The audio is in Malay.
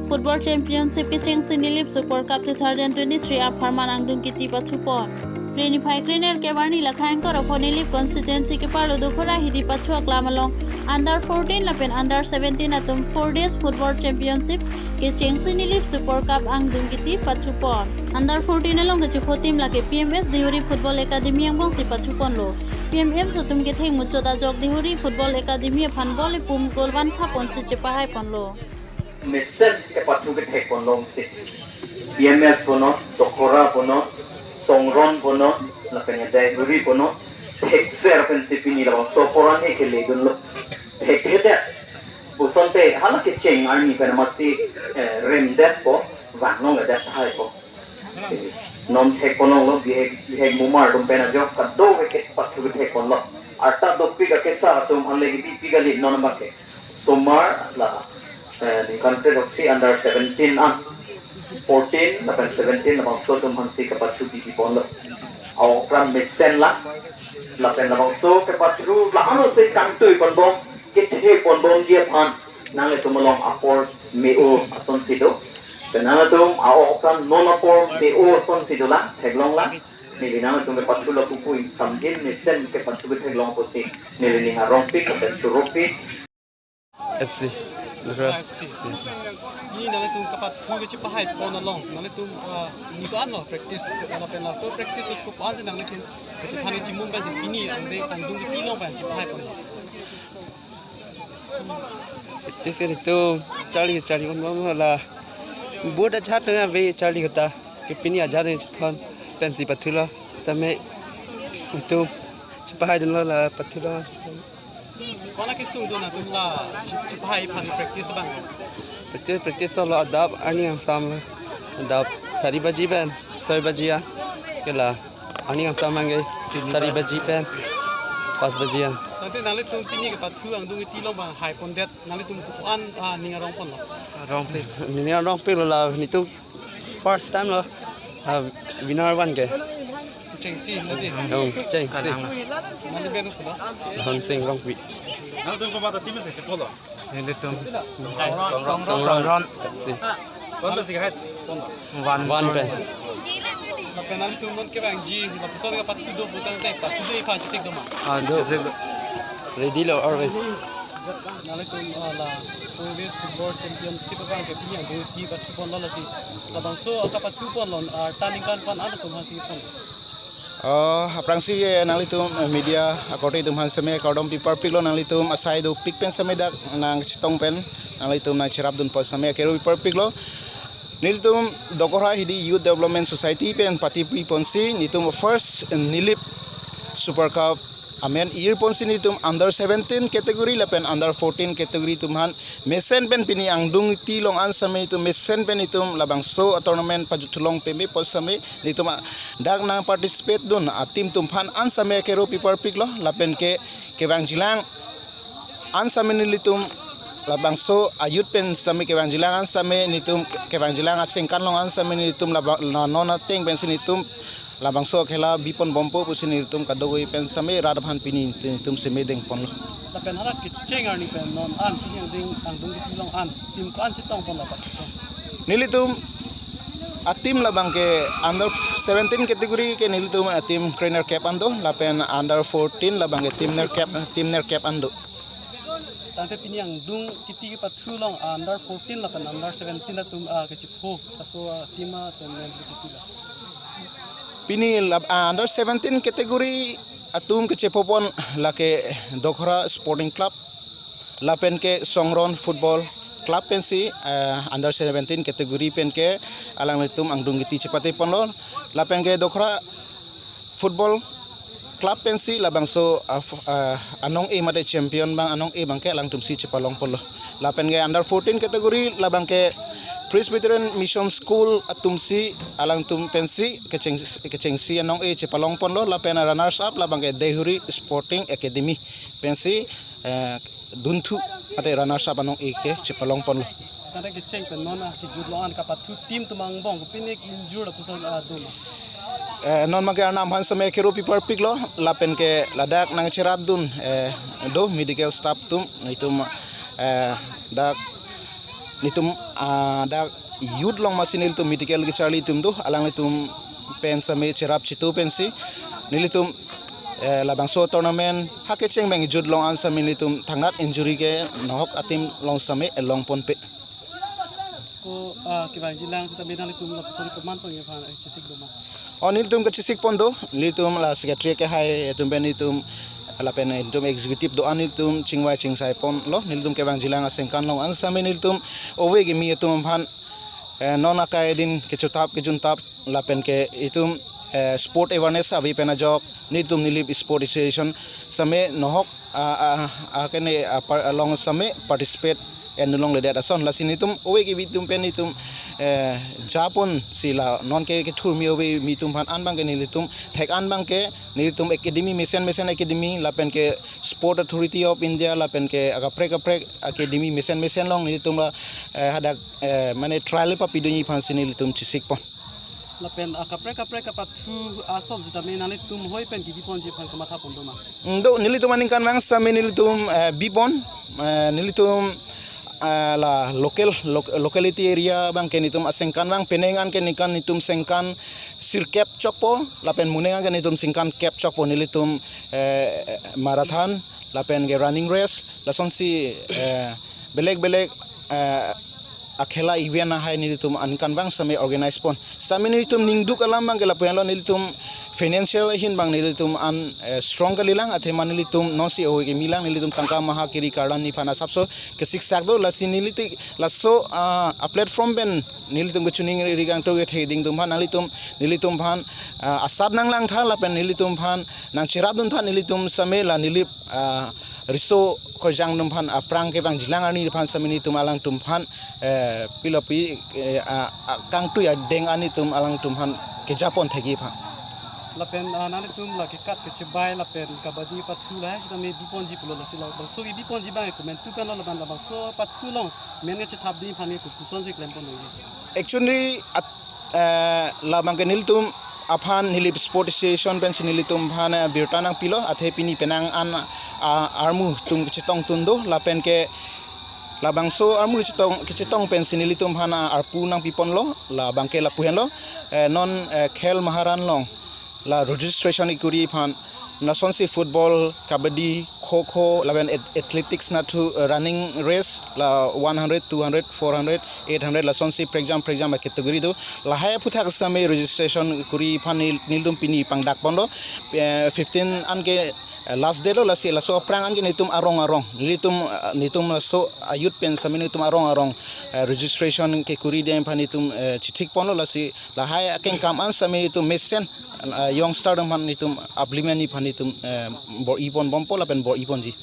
Football Championship ke cheng sinilip Super Cup 2023 a Farman Angdung kiti pathupon. Renify Greener ke warni lakhain kor oponilip constituency ke parlo dukhora hidi pachuak lamalong under 14 lapen under 17 atum 4 days Football Championship ke cheng sinilip Super Cup Angdung kiti pathupon. Under 14 along ke chupotim la ke PMS Dihuri Football Academy ang bong si pathupon lo. PMF satum ke theng muchoda jog Dihuri Football Academy phanbol pum golwan khapon si chepahai ponlo. Mission ke patu ke thek pon long si PMS bono dokora bono songron bono la penya dai guri bono thek ser pen si pini la so poran he ke le gun lo thek he da buson te hala ke cheng army pen masi rem da po wang long da sai po non thek pon lo bi mumar dum pen jo ka do ke patu ke thek pon lo arta do pi ka ke sa tum halle ki pi ga li non ma ke somar la the country of C under 17 and 14 lapan 17 labang so tum hansi kapatu di pon lo au pram mesen la lapan labang so kapatu la ano se kantu pon bom ke the pon bom je phan nang le tumolong apor me o ason sido benana tum au pram non apor me o ason sido la theglong la ni binang tum kapatu lo pupu samjin mesen kapatu ke theglong ko si ni ni harong pi kapatu ropi FC. Yes. Ni nang tum kapat hu ke chipahai pon along nang tum ni ko ano practice kana pena so practice ko pan nang tum ke thani jimun ba jini ande kandung ki long ba chipahai pon Practice itu cari mama lah. Buat aja dengan we cari kata. Kepini aja dengan thon pensi patula. Sampai itu cepat dulu lah patula. Kona ke sung do na tum la chipahai pan practice bang Practice lo adab ani yang sama. Adab sari baji pen, soy baji ya. Kela ani yang sama ngai sari baji pen. Pas baji ya. Nanti nang tum pini ke patu ang dung ti long bang hai pon det nang tum ku an ninga rong pon lo Wrong play. Ini wrong play lo lah. Ini tu first time lo. Winner one ke. cheng si nanti Oh, ceng si. nanti ben ko ba Hang sing wrong pi. Nang tum ko bata tim se polo. Ini tu song ron si. Kon ba sig het. One pen. na penal tum non ke bang ji na puso ka patu do butang te patu do ipa chisik do ma Do. Ready lo always. nale tum la Police Football Championship bang ke pini ang do ti patu pon lo si la bang so ka patu pon lon turning kan pan ano tum hasi pon Aprangsi nalitum media akorde tum han seme akordom paper piglo nalitum asai do pick pen seme dak nang chitong pen nalitum na chirap dun pos seme kero paper piglo nilitum dokora hidi youth development society pen pati pri ponsi nitum first nilip super cup amen year ponsi nitum under 17 category lapen under 14 category tumhan mesen pen pini angdung ti long an same itu mesen pen itum labang so tournament pajutulong peme pos same nitum dak nang participate dun tim tumhan an same kero paper pick lo lapen ke bang jilang an same nilitum labang so ayut pen same ke bang jilang an same nitum ke bang jilang asingkan long an same nitum labang nona ting pen sinitum labang so khela bipon bompo pusini tum kadogoi pen same radhan pini tum seme deng pon lo la pen hala ki cheng arni pen non an pini ang ding ang dung ti long an tim ko an chitong pon la patu nilitum atim labang ke under 17 category ke nilitum atim trainer cap ando lapen under 14 labang ke team ner cap ando tante pini ang dung kiti ke patu long under 14 la pen under 17 la tum ke chipo so tima tum nen kiti la pini under 17 category atum ke cepopon lake Dokhra Sporting Club lapen ke Songron Football Club pensi under 17 category pen ke alang litum angdung giti cepate pon lo lapen ke Dokhra Football Club pensi labang so anong e mate champion bang anong e bang ke alang tum si cepalong pon lo lapen ke under 14 category labang ke Presbyterian Mission School atumsi alang tum pensi kecengsi anong e cepalong pon lo lapen runners up labang ke Dehuri Sporting Academy pensi duntu ate runners up anong e ke cepalong pon lo tante ki cheng pen non ki jud lo an ka patu tim tumang bong pini injure puso do ma non magar nam han same kero paper pick lo lapen ke ladak nang cerap dun do medical staff tum itum dak nitum ada youth long masin nilitum medical ke charli tum do alang nitum pen same cerap citu pensi nilitum labang so tournament hake cheng bang jud long an same nilitum thangat injury ke nohok atim long same long pon pe ko kibang jilang sa tabi nang litum la sorry paman pang yapan ay chisik do ma nilitum ke cisik pon do nilitum la secretary ke hai tum ben nilitum ala pen nilitum executive do an nilitum chingwai chingsai pon lo nilitum ke bang jilang asengkan long an same nilitum owe ge mi tum phan non akai din ke chutap ke juntap la pen ke itum sport awareness abi pena jok nilitum nilip sport association same nohok kene along same participate and long le that son la sinitum owe ge bitum pen itum japon sila non ke thur mi owe mitum phan an bang ke nilitum thek an bang ke nilitum academy mission academy la pen ke sport authority of india la pen ke prek academy mission long nilitum la hada mane trial pa piduni phan sinilitum chisik pon la pen kapre kapathu asol zita me nang litum hoi pen gibi pon je phan kamatha pon do ma do nilitum aning kan mang sa nilitum bipon nilitum la locality area bang kenitum asengkan bang penengan kenikan nitum sengkan sirkep chokpo lapen munengan kenitum singkan cap chokpo nilitum marathon lapen ge running race lasonsi belek akhela event hai nilitum ankan bang same organize pon sami nilitum ningduk alam bang kela penlo nilitum financial hin bang nilitum an strong kalilang athe manilitum nosi o ge milang nilitum tangka maha kiri kardan ni phana sapso ke siksak do lasi niliti laso a platform ben nilitum ke chuning rigang to ge theding tum phan nilitum phan asad nang lang tha la pen nilitum phan nang chiradun tha nilitum same la nilip riso korjang numphan aprang ke bang jilang ani phan samini tum alang tum phan pilopi kang tu ya deng ani tum alang tum phan ke japon thegi pha la pen nang litum la ke kat ke chebai la pen kabadi pathu la sa me bipon ji pulo la sila bang so gi bipon ji bang comment tu pen la ban la bang so pathu long men ge thap di phan ke kuson se klem pon actually la bang ke niltum aphan nilip sport association pen sinilitum phan birtanang pilo athe pini penang an armu tum chitong tundo la pen ke labang so armu chitong pen sinilitum phan arpu nang pipon lo la bangke la puhen lo non khel maharan long la registration ikuri phan nasonsi football kabadi kho laben athletics na to running race la 100 200 400 800 la sonsi exam category do la haya puthak same registration kuri phan nildum pini pangdak pondo 15 anke last day lo la so prang anke nitum arong nitum la so ayut pen same nitum arong registration ke kuri dem phan nitum chithik pondo la la haya ken kam an same nitum mesen youngster man nitum aplimeni phan nitum bor ipon bompo la pen bor ipon ji